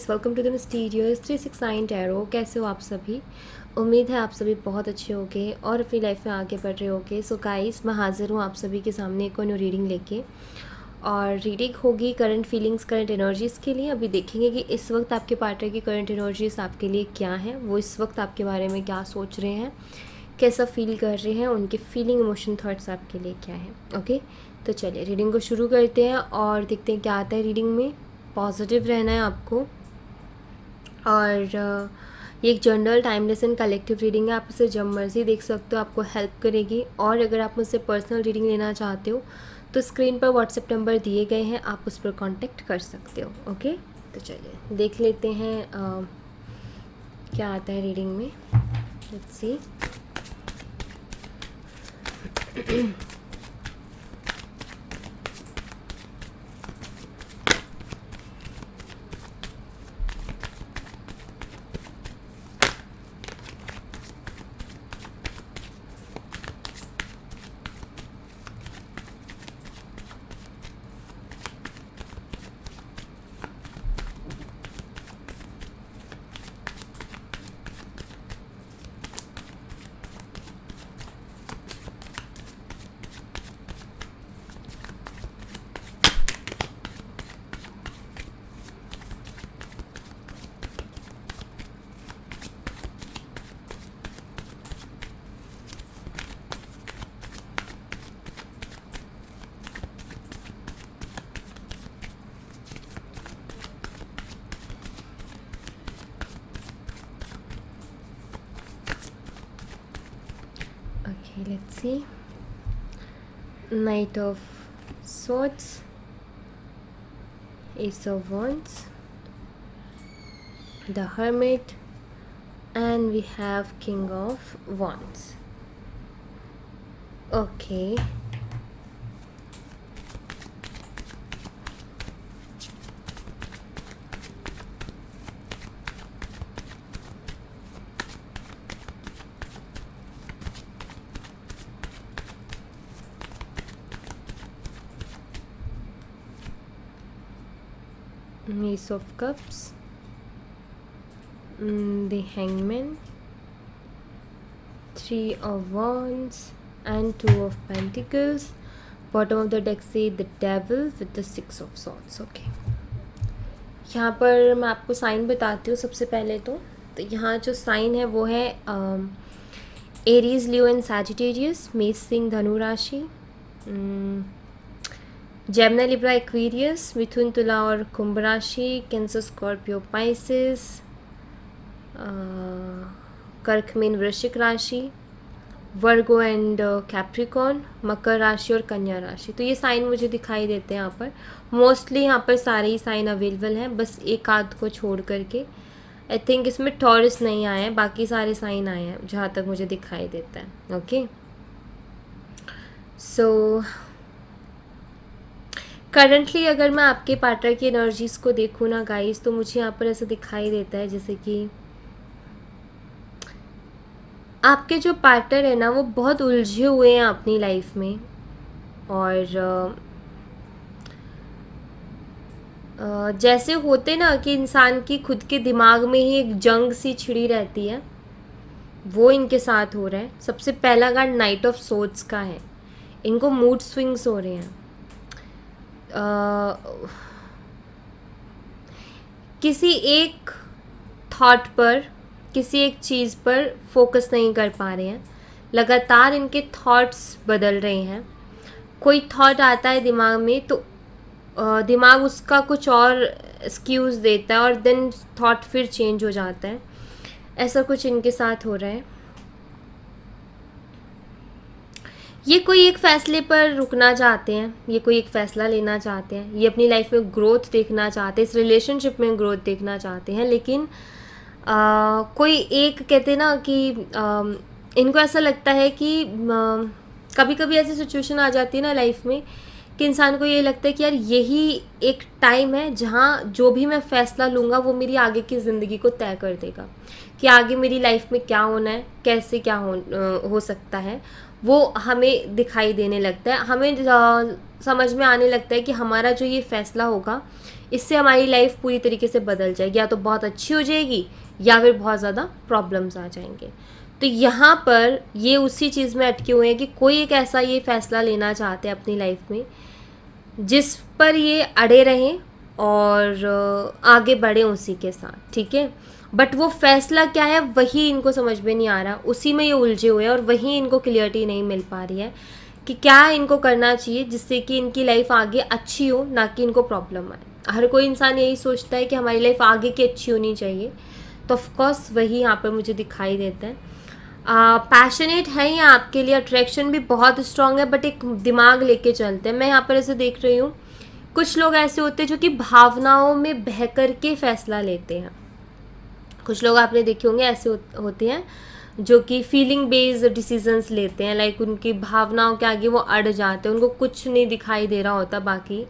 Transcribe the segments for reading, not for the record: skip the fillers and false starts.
Guys, welcome to the mysterious 369 tarot. कैसे हो आप सभी? उम्मीद है आप सभी बहुत अच्छे होगे और अपनी लाइफ में आगे बढ़ रहे होगे। सो गाइस, मैं हाज़िर हूँ आप सभी के सामने एक न्यू रीडिंग लेके, और रीडिंग होगी करंट फीलिंग्स, करंट एनर्जीज़ के लिए। अभी देखेंगे कि इस वक्त आपके पार्टनर की करंट एनर्जीज़ आपके लिए क्या हैं, वो इस वक्त आपके बारे में क्या सोच रहे हैं, कैसा फील कर रहे हैं, उनके फीलिंग, इमोशन, थॉट्स आपके लिए क्या हैं। ओके, तो चलिए रीडिंग को शुरू करते हैं और देखते हैं क्या आता है रीडिंग में। पॉजिटिव रहना है आपको। और ये एक general timeless and collective reading है। आप इसे जब मर्जी देख सकते हो, आपको हेल्प करेगी। और अगर आप मुझसे पर्सनल रीडिंग लेना चाहते हो तो स्क्रीन पर व्हाट्सएप नंबर दिए गए हैं, आप उस पर कांटेक्ट कर सकते हो। ओके, तो चलिए देख लेते हैं क्या आता है रीडिंग में। Let's see. Okay, let's see. Knight of Swords, Ace of Wands, the Hermit, and we have King of Wands. Okay. Ace of Cups, the Hangman, Three of Wands, and Two of Pentacles. Bottom of the deck say the Devil with the Six of Swords. Okay, यहाँ पर मैं आपको sign बताती हूँ सबसे पहले। तो यहाँ जो साइन है वो है एरीज, लियो एंड सैजिटेरियस। मेष, सिंह, धनु राशि। Gemini, Libra, Aquarius. मिथुन, तुला और कुंभ राशि। Cancer, Scorpio, Pisces. कर्क, मीन, वृश्चिक राशि। वर्गो एंड कैप्रिकॉन, मकर राशि और कन्या राशि। तो ये साइन मुझे दिखाई देते हैं यहाँ पर। मोस्टली यहाँ पर सारे ही साइन अवेलेबल हैं, बस एक आध को छोड़ करके। आई थिंक इसमें टॉरस नहीं आया है, बाकी सारे साइन आए हैं जहाँ तक मुझे दिखाई देता है। ओके, सो करंटली अगर मैं आपके पार्टनर की एनर्जीज़ को देखूँ ना गाइस, तो मुझे यहाँ पर ऐसा दिखाई देता है जैसे कि आपके जो पार्टनर है ना वो बहुत उलझे हुए हैं अपनी लाइफ में। और जैसे होते ना कि इंसान की खुद के दिमाग में ही एक जंग सी छिड़ी रहती है, वो इनके साथ हो रहा है। सबसे पहला कार्ड नाइट ऑफ सोर्ड्स का है। इनको मूड स्विंग्स हो रहे हैं। किसी एक थॉट पर, किसी एक चीज़ पर फोकस नहीं कर पा रहे हैं। लगातार इनके थॉट्स बदल रहे हैं। कोई थॉट आता है दिमाग में तो दिमाग उसका कुछ और एक्सक्यूज़ देता है और देन थॉट फिर चेंज हो जाता है। ऐसा कुछ इनके साथ हो रहा है। ये कोई एक फ़ैसले पर रुकना चाहते हैं, ये कोई एक फ़ैसला लेना चाहते हैं, ये अपनी लाइफ में ग्रोथ देखना चाहते हैं, इस रिलेशनशिप में ग्रोथ देखना चाहते हैं। लेकिन कोई एक, कहते हैं ना कि इनको ऐसा लगता है कि कभी कभी ऐसी सिचुएशन आ जाती है ना लाइफ में कि इंसान को ये लगता है कि यार यही एक टाइम है जहाँ जो भी मैं फ़ैसला लूँगा वो मेरी आगे की ज़िंदगी को तय कर देगा कि आगे मेरी लाइफ में क्या होना है, कैसे क्या हो सकता है। वो हमें दिखाई देने लगता है, हमें समझ में आने लगता है कि हमारा जो ये फ़ैसला होगा इससे हमारी लाइफ पूरी तरीके से बदल जाएगी, या तो बहुत अच्छी हो जाएगी या फिर बहुत ज़्यादा प्रॉब्लम्स आ जाएंगे। तो यहाँ पर ये उसी चीज़ में अटके हुए हैं कि कोई एक ऐसा ये फ़ैसला लेना चाहते हैं अपनी लाइफ में जिस पर ये अड़े रहें और आगे बढ़ें उसी के साथ, ठीक है। बट वो फैसला क्या है वही इनको समझ में नहीं आ रहा, उसी में ये उलझे हुए हैं और वही इनको क्लियरिटी नहीं मिल पा रही है कि क्या इनको करना चाहिए जिससे कि इनकी लाइफ आगे अच्छी हो, ना कि इनको प्रॉब्लम आए। हर कोई इंसान यही सोचता है कि हमारी लाइफ आगे की अच्छी होनी चाहिए, तो ऑफकोर्स वही यहाँ पर मुझे दिखाई देता है। पैशनेट है ये आपके लिए, अट्रैक्शन भी बहुत स्ट्रांग है, बट एक दिमाग लेके चलते हैं। मैं यहाँ पर ऐसे देख रही हूँ, कुछ लोग ऐसे होते हैं जो कि भावनाओं में बह कर के फैसला लेते हैं। कुछ लोग आपने देखे होंगे ऐसे होते हैं जो कि फीलिंग बेस्ड डिसीजंस लेते हैं, लाइक उनकी भावनाओं के आगे वो अड़ जाते हैं, उनको कुछ नहीं दिखाई दे रहा होता बाकी,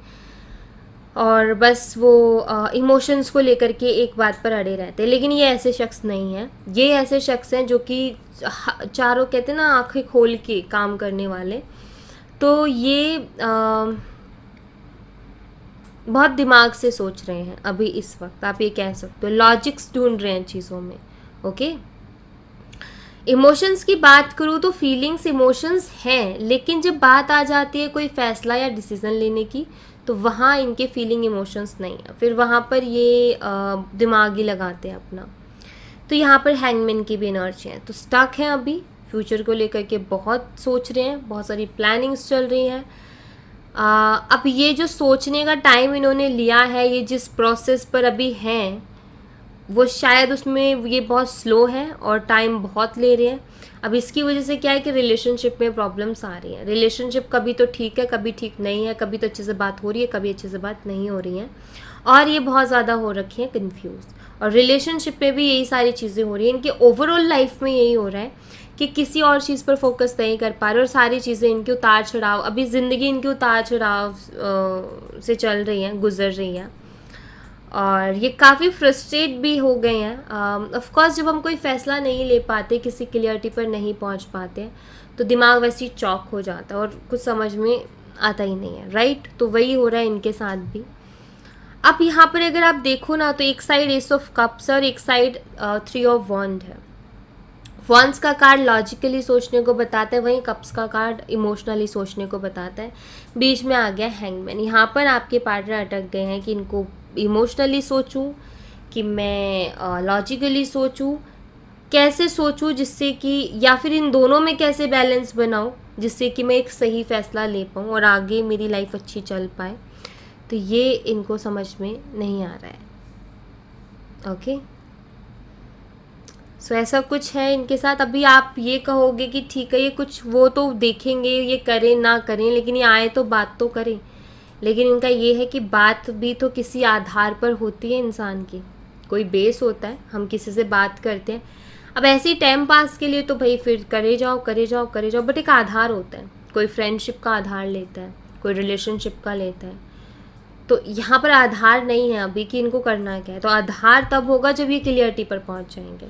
और बस वो इमोशंस को लेकर के एक बात पर अड़े रहते हैं। लेकिन ये ऐसे शख्स नहीं हैं, ये ऐसे शख्स हैं जो कि चारों कहते हैं ना आंखें खोल के काम करने वाले। तो ये बहुत दिमाग से सोच रहे हैं अभी इस वक्त, आप ये कह सकते हो लॉजिक्स ढूंढ रहे हैं चीज़ों में, ओके। इमोशंस की बात करूँ तो फीलिंग्स इमोशंस हैं, लेकिन जब बात आ जाती है कोई फैसला या डिसीज़न लेने की तो वहाँ इनके फीलिंग इमोशंस नहीं है, फिर वहाँ पर ये दिमाग ही लगाते हैं अपना। तो यहाँ पर हैंगमैन की भी एनर्जी है, तो स्टक हैं अभी, फ्यूचर को लेकर के बहुत सोच रहे हैं, बहुत सारी प्लानिंग्स चल रही हैं। अब ये जो सोचने का टाइम इन्होंने लिया है, ये जिस प्रोसेस पर अभी हैं वो शायद उसमें ये बहुत स्लो है और टाइम बहुत ले रहे हैं। अब इसकी वजह से क्या है कि रिलेशनशिप में प्रॉब्लम्स आ रही हैं। रिलेशनशिप कभी तो ठीक है, कभी ठीक नहीं है, कभी तो अच्छे से बात हो रही है, कभी अच्छे से बात नहीं हो रही है, और ये बहुत ज़्यादा हो रखी हैं कन्फ्यूज़। और रिलेशनशिप में भी यही सारी चीज़ें हो रही हैं, इनके ओवरऑल लाइफ में यही हो रहा है कि किसी और चीज़ पर फोकस नहीं कर पा रहे, और सारी चीज़ें इनके उतार चढ़ाव, अभी ज़िंदगी इनके उतार चढ़ाव से चल रही हैं, गुजर रही हैं, और ये काफ़ी फ्रस्ट्रेट भी हो गए हैं। ऑफ कोर्स जब हम कोई फ़ैसला नहीं ले पाते, किसी क्लियरिटी पर नहीं पहुंच पाते, तो दिमाग वैसे ही चौक हो जाता है और कुछ समझ में आता ही नहीं है, राइट। तो वही हो रहा है इनके साथ भी। अब यहाँ पर अगर आप देखो ना, तो एक साइड एस ऑफ कप्स और एक साइड 3 ऑफ वॉन्ड है। वॉन्ड्स का कार्ड लॉजिकली सोचने को बताता है, वहीं कप्स का कार्ड इमोशनली सोचने को बताता है। बीच में आ गया हैंगमैन। यहाँ पर आपके पार्टनर अटक गए हैं कि इनको इमोशनली सोचूं कि मैं लॉजिकली सोचूं, कैसे सोचूं जिससे कि, या फिर इन दोनों में कैसे बैलेंस बनाऊं जिससे कि मैं एक सही फ़ैसला ले पाऊं और आगे मेरी लाइफ अच्छी चल पाए। तो ये इनको समझ में नहीं आ रहा है, ओके। सो ऐसा कुछ है इनके साथ। अभी आप ये कहोगे कि ठीक है, ये कुछ वो तो देखेंगे, ये करें ना करें, लेकिन ये आए तो बात तो करें। लेकिन इनका ये है कि बात भी तो किसी आधार पर होती है, इंसान की कोई बेस होता है, हम किसी से बात करते हैं। अब ऐसे ही टाइम पास के लिए तो भाई फिर करे जाओ करे जाओ करे जाओ, बट एक आधार होता है, कोई फ्रेंडशिप का आधार लेता है, कोई रिलेशनशिप का लेता है। तो यहाँ पर आधार नहीं है अभी कि इनको करना क्या है। तो आधार तब होगा जब ये क्लियरिटी पर पहुँच जाएंगे,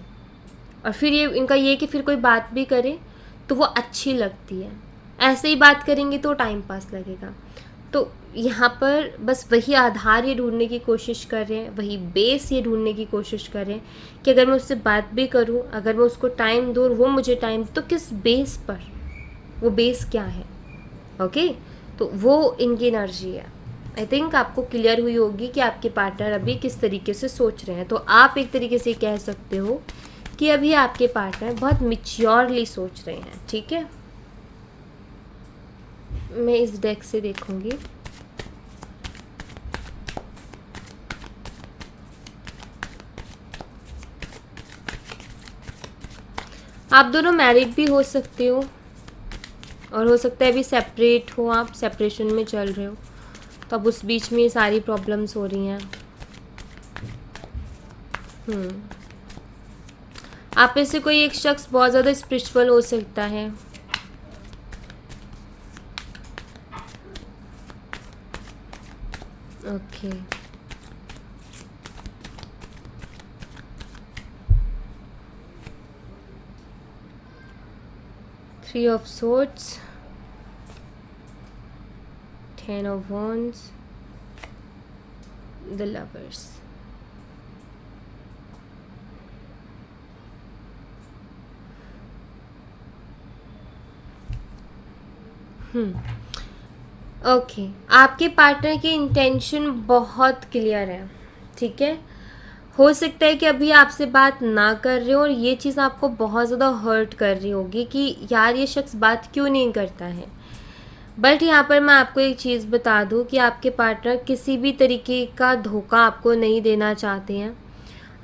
और फिर ये इनका ये कि फिर कोई बात भी करे तो वो अच्छी लगती है, ऐसे ही बात करेंगे तो टाइम पास लगेगा। तो यहाँ पर बस वही आधार ये ढूंढने की कोशिश कर रहे हैं, वही बेस ये ढूंढने की कोशिश कर रहे हैं कि अगर मैं उससे बात भी करूँ, अगर मैं उसको टाइम दूँ, वो मुझे टाइम, तो किस बेस पर, वो बेस क्या है, ओके। तो वो इनकी एनर्जी है। आई थिंक आपको क्लियर हुई होगी कि आपके पार्टनर अभी किस तरीके से सोच रहे हैं। तो आप एक तरीके से कह सकते हो कि अभी आपके पार्टनर बहुत मैच्योरली सोच रहे हैं, ठीक है। मैं इस डेक से देखूंगी। आप दोनों मैरिड भी हो सकते हो, और हो सकता है अभी सेपरेट हो, आप सेपरेशन में चल रहे हो, तो अब उस बीच में ये सारी प्रॉब्लम्स हो रही हैं। आप में से कोई एक शख्स बहुत ज़्यादा स्पिरिचुअल हो सकता है, okay. Three of Swords, 10 of Wands, the lovers. Okay, आपके पार्टनर की इंटेंशन बहुत क्लियर है, ठीक है। हो सकता है कि अभी आपसे बात ना कर रहे हो और ये चीज़ आपको बहुत ज़्यादा हर्ट कर रही होगी कि यार ये शख्स बात क्यों नहीं करता है। बट यहाँ पर मैं आपको एक चीज़ बता दूँ कि आपके पार्टनर किसी भी तरीके का धोखा आपको नहीं देना चाहते हैं।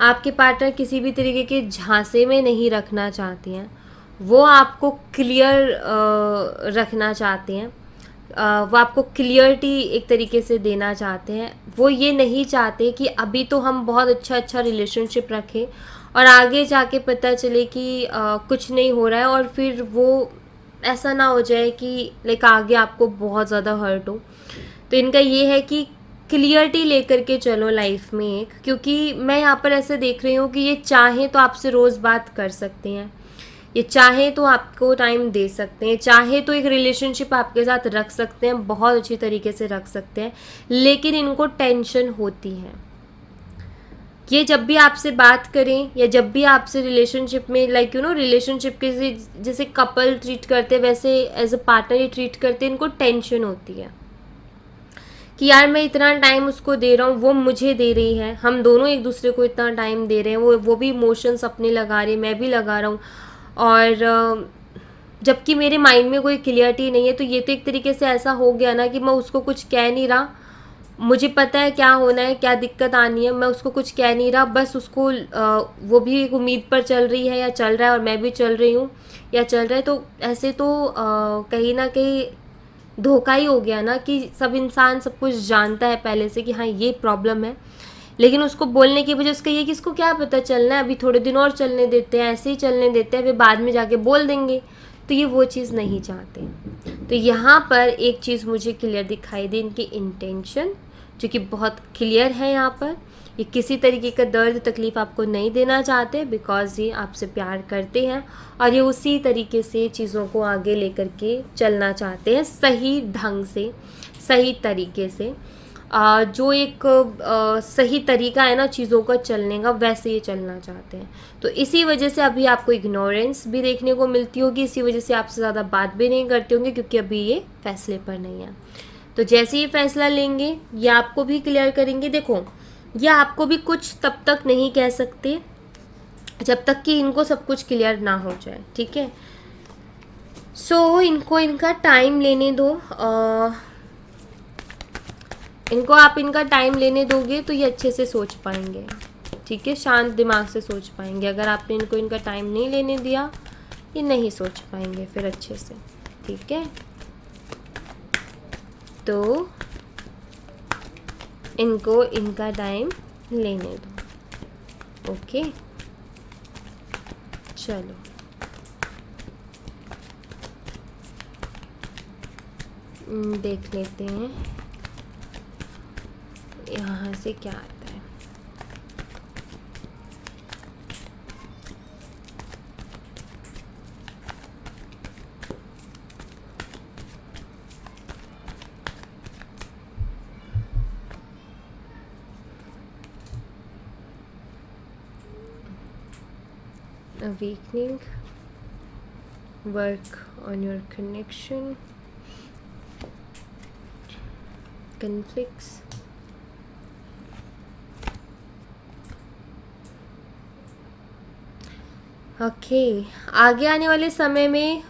आपके पार्टनर किसी भी तरीके के झांसे में नहीं रखना चाहते हैं। वो आपको क्लियर रखना चाहते हैं। वो आपको क्लियरिटी एक तरीके से देना चाहते हैं। वो ये नहीं चाहते कि अभी तो हम बहुत अच्छा रिलेशनशिप रखें और आगे जाके पता चले कि कुछ नहीं हो रहा है और फिर वो ऐसा ना हो जाए कि लाइक आगे आपको बहुत ज़्यादा हर्ट हो। तो इनका ये है कि क्लियरिटी लेकर के चलो लाइफ में एक, क्योंकि मैं यहाँ पर ऐसे देख रही हूँ कि ये चाहें तो आपसे रोज़ बात कर सकते हैं, ये चाहे तो आपको टाइम दे सकते हैं, चाहे तो एक रिलेशनशिप आपके साथ रख सकते हैं, बहुत अच्छी तरीके से रख सकते हैं, लेकिन इनको टेंशन होती है। ये जब भी आपसे बात करें या जब भी आपसे रिलेशनशिप में लाइक रिलेशनशिप के जैसे कपल ट्रीट करते वैसे एज अ पार्टनर ये ट्रीट करते, इनको टेंशन होती है कि यार मैं इतना टाइम उसको दे रहा हूँ, वो मुझे दे रही है, हम दोनों एक दूसरे को इतना टाइम दे रहे हैं, वो भी इमोशंस अपने लगा रहे हैं, मैं भी लगा रहा हूँ, और जबकि मेरे माइंड में कोई क्लियरिटी नहीं है। तो ये तो एक तरीके से ऐसा हो गया ना कि मैं उसको कुछ कह नहीं रहा, मुझे पता है क्या होना है, क्या दिक्कत आनी है, मैं उसको कुछ कह नहीं रहा, बस उसको वो भी एक उम्मीद पर चल रही है या चल रहा है और मैं भी चल रही हूँ या चल रहा है। तो ऐसे तो कहीं ना कहीं धोखा ही हो गया ना कि सब इंसान सब कुछ जानता है पहले से कि हाँ ये प्रॉब्लम है, लेकिन उसको बोलने की वजह उसका ये कि इसको क्या पता चलना है, अभी थोड़े दिन और चलने देते हैं, ऐसे ही चलने देते हैं, फिर बाद में जाके बोल देंगे। तो ये वो चीज़ नहीं चाहते। तो यहाँ पर एक चीज़ मुझे क्लियर दिखाई दी, इनकी इंटेंशन जो कि बहुत क्लियर है। यहाँ पर ये किसी तरीके का दर्द तकलीफ़ आपको नहीं देना चाहते, बिकॉज़ ये आपसे प्यार करते हैं और ये उसी तरीके से चीज़ों को आगे लेकर के चलना चाहते हैं, सही ढंग से, सही तरीके से। जो एक सही तरीका है ना चीज़ों का चलने का, वैसे ये चलना चाहते हैं। तो इसी वजह से अभी आपको इग्नोरेंस भी देखने को मिलती होगी, इसी वजह से आपसे ज़्यादा बात भी नहीं करते होंगे, क्योंकि अभी ये फैसले पर नहीं है। तो जैसे ही फैसला लेंगे ये आपको भी क्लियर करेंगे। देखो ये आपको भी कुछ तब तक नहीं कह सकते जब तक कि इनको सब कुछ क्लियर ना हो जाए, ठीक है। सो इनको इनका टाइम लेने दो। इनको आप इनका टाइम लेने दोगे तो ये अच्छे से सोच पाएंगे, ठीक है, शांत दिमाग से सोच पाएंगे। अगर आपने इनको इनका टाइम नहीं लेने दिया ये नहीं सोच पाएंगे फिर अच्छे से, ठीक है। तो इनको इनका टाइम लेने दो, ओके। चलो देख लेते हैं यहाँ से क्या आता है। Awakening, work on your connection, conflicts, okay. आगे आने वाले समय में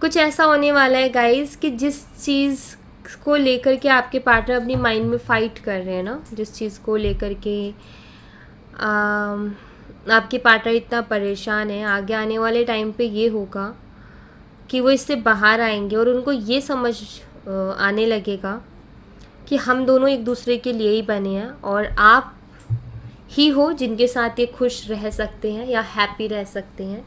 कुछ ऐसा होने वाला है गाइस कि जिस चीज़ को लेकर के आपके पार्टनर अपनी माइंड में फ़ाइट कर रहे हैं ना, जिस चीज़ को लेकर के आपके पार्टनर इतना परेशान है, आगे आने वाले टाइम पे ये होगा कि वो इससे बाहर आएंगे और उनको ये समझ आने लगेगा कि हम दोनों एक दूसरे के लिए ही बने हैं और आप ही हो जिनके साथ ये खुश रह सकते हैं या हैप्पी रह सकते हैं।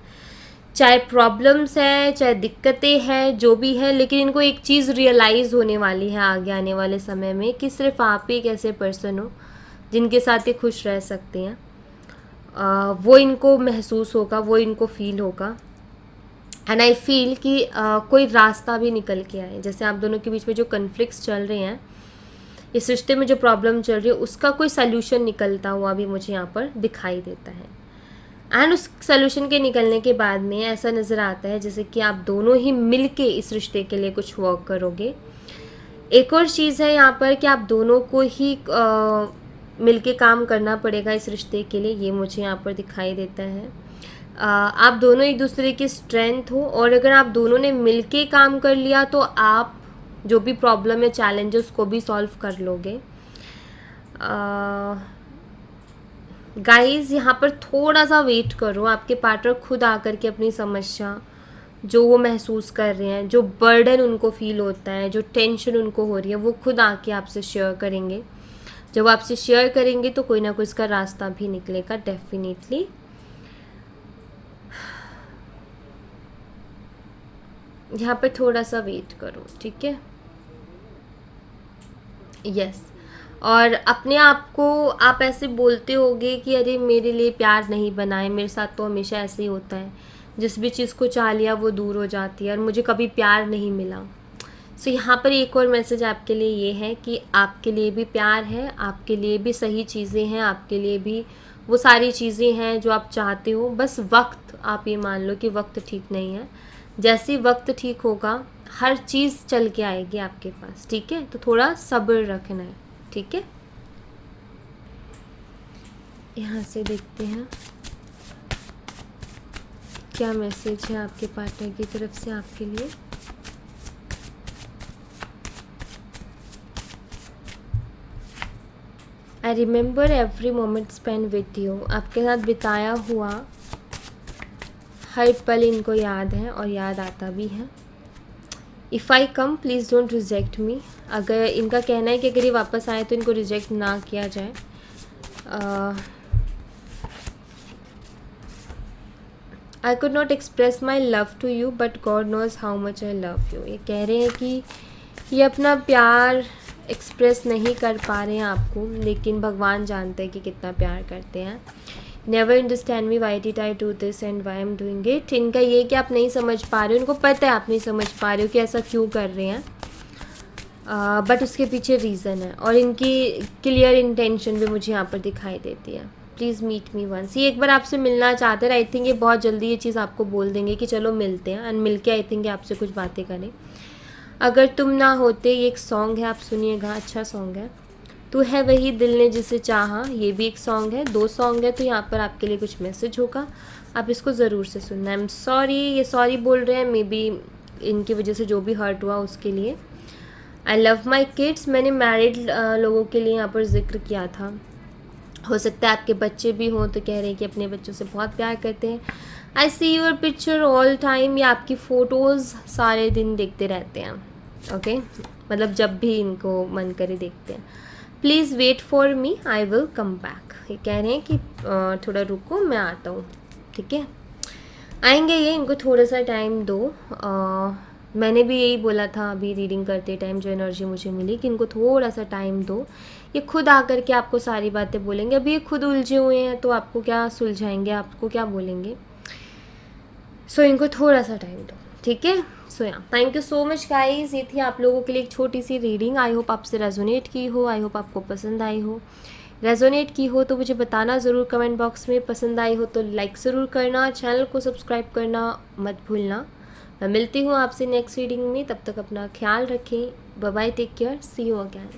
चाहे प्रॉब्लम्स है, चाहे दिक्कतें हैं, जो भी है, लेकिन इनको एक चीज़ रियलाइज़ होने वाली है आगे आने वाले समय में कि सिर्फ आप ही एक ऐसे पर्सन हो जिनके साथ ये खुश रह सकते हैं। वो इनको महसूस होगा, वो इनको फील होगा। एंड आई फील कि कोई रास्ता भी निकल के आए। जैसे आप दोनों के बीच में जो कन्फ्लिक्ट्स चल रहे हैं इस रिश्ते में जो प्रॉब्लम चल रही है उसका कोई सल्यूशन निकलता हुआ भी मुझे यहाँ पर दिखाई देता है। एंड उस सल्यूशन के निकलने के बाद में ऐसा नज़र आता है जैसे कि आप दोनों ही मिल के इस रिश्ते के लिए कुछ वर्क करोगे। एक और चीज़ है यहाँ पर कि आप दोनों को ही मिल के काम करना पड़ेगा इस रिश्ते के लिए, ये मुझे यहाँ पर दिखाई देता है। आप दोनों एक दूसरे की स्ट्रेंथ हो, और अगर आप दोनों ने मिल के काम कर लिया तो आप जो भी प्रॉब्लम या चैलेंज है उसको भी सॉल्व कर लोगे। गाइस यहाँ पर थोड़ा सा वेट करो, आपके पार्टनर खुद आकर के अपनी समस्या जो वो महसूस कर रहे हैं, जो बर्डन उनको फील होता है, जो टेंशन उनको हो रही है, वो खुद आके आपसे शेयर करेंगे। जब वो आपसे शेयर करेंगे तो कोई ना कोई इसका रास्ता भी निकलेगा डेफिनेटली। यहाँ पर थोड़ा सा वेट करो, ठीक है। यस और अपने आप को आप ऐसे बोलते होगे कि अरे मेरे लिए प्यार नहीं बना है, मेरे साथ तो हमेशा ऐसे ही होता है, जिस भी चीज़ को चाह लिया वो दूर हो जाती है और मुझे कभी प्यार नहीं मिला। सो यहाँ पर एक और मैसेज आपके लिए ये है कि आपके लिए भी प्यार है, आपके लिए भी सही चीज़ें हैं, आपके लिए भी वो सारी चीज़ें हैं जो आप चाहते हो। बस वक्त, आप ये मान लो कि वक्त ठीक नहीं है, जैसे ही वक्त ठीक होगा हर चीज़ चल के आएगी आपके पास, ठीक है। तो थोड़ा सब्र रखना है, ठीक है। यहाँ से देखते हैं क्या मैसेज है आपके पार्टनर की तरफ से आपके लिए। I remember every moment spend with you. आपके साथ बिताया हुआ हर पल इनको याद है और याद आता भी है। If I come please don't reject me. अगर इनका कहना है कि अगर ये वापस आए तो इनको रिजेक्ट ना किया जाए। I could not express my love to you but God knows how much I love you. ये कह रहे हैं कि ये अपना प्यार एक्सप्रेस नहीं कर पा रहे हैं आपको, लेकिन भगवान जानते हैं कि कितना प्यार करते हैं। Never understand me why did I do this and why am doing it. इनका ये कि आप नहीं समझ पा रहे हो, उनको पता है आप नहीं समझ पा रहे हो कि ऐसा क्यों कर रहे हैं, बट उसके पीछे रीज़न है और इनकी क्लियर इंटेंशन भी मुझे यहाँ पर दिखाई देती है। Please meet me once. ये एक बार आपसे मिलना चाहते हैं। आई थिंक ये बहुत जल्दी ये चीज़ आपको बोल देंगे कि चलो मिलते हैं, एंड मिल के आई थिंक आपसे कुछ बातें करें। अगर तुम ना होते, ये एक सॉन्ग है, आप सुनिएगा, अच्छा सॉन्ग है। तू है वही दिल ने जिसे चाहा, ये भी एक सॉन्ग है। 2 सॉन्ग है, तो यहाँ पर आपके लिए कुछ मैसेज होगा, आप इसको ज़रूर से सुनना। आई एम सॉरी, ये सॉरी बोल रहे हैं, मे बी इनकी वजह से जो भी हर्ट हुआ उसके लिए। आई लव माई किड्स, मैंने मैरिड लोगों के लिए यहाँ पर जिक्र किया था। हो सकता है आपके बच्चे भी हों तो कह रहे हैं कि अपने बच्चों से बहुत प्यार करते हैं। I see your picture all time, ये आपकी फ़ोटोज़ सारे दिन देखते रहते हैं, ओके मतलब जब भी इनको मन करे देखते हैं। Please wait for me, I will come back. ये कह रहे हैं कि थोड़ा रुको, मैं आता हूँ, ठीक है। आएंगे ये, इनको थोड़ा सा टाइम दो। मैंने भी यही बोला था अभी रीडिंग करते टाइम, जो एनर्जी मुझे मिली, कि इनको थोड़ा सा टाइम दो, ये खुद आकर के आपको सारी बातें बोलेंगे। अभी ये खुद उलझे हुए हैं तो आपको क्या सुलझाएंगे, आपको क्या बोलेंगे। सो इनको थोड़ा सा टाइम दो, ठीक है। सो या thank you so much guys, ये थी आप लोगों के लिए एक छोटी सी रीडिंग। आई होप आपसे रेजोनेट की हो, आई होप आपको पसंद आई हो। रेजोनेट की हो तो मुझे बताना ज़रूर कमेंट बॉक्स में। पसंद आई हो तो लाइक ज़रूर करना, चैनल को सब्सक्राइब करना मत भूलना। मैं मिलती हूँ आपसे नेक्स्ट रीडिंग में, तब तक अपना ख्याल रखें। Bye bye, take care, see you again.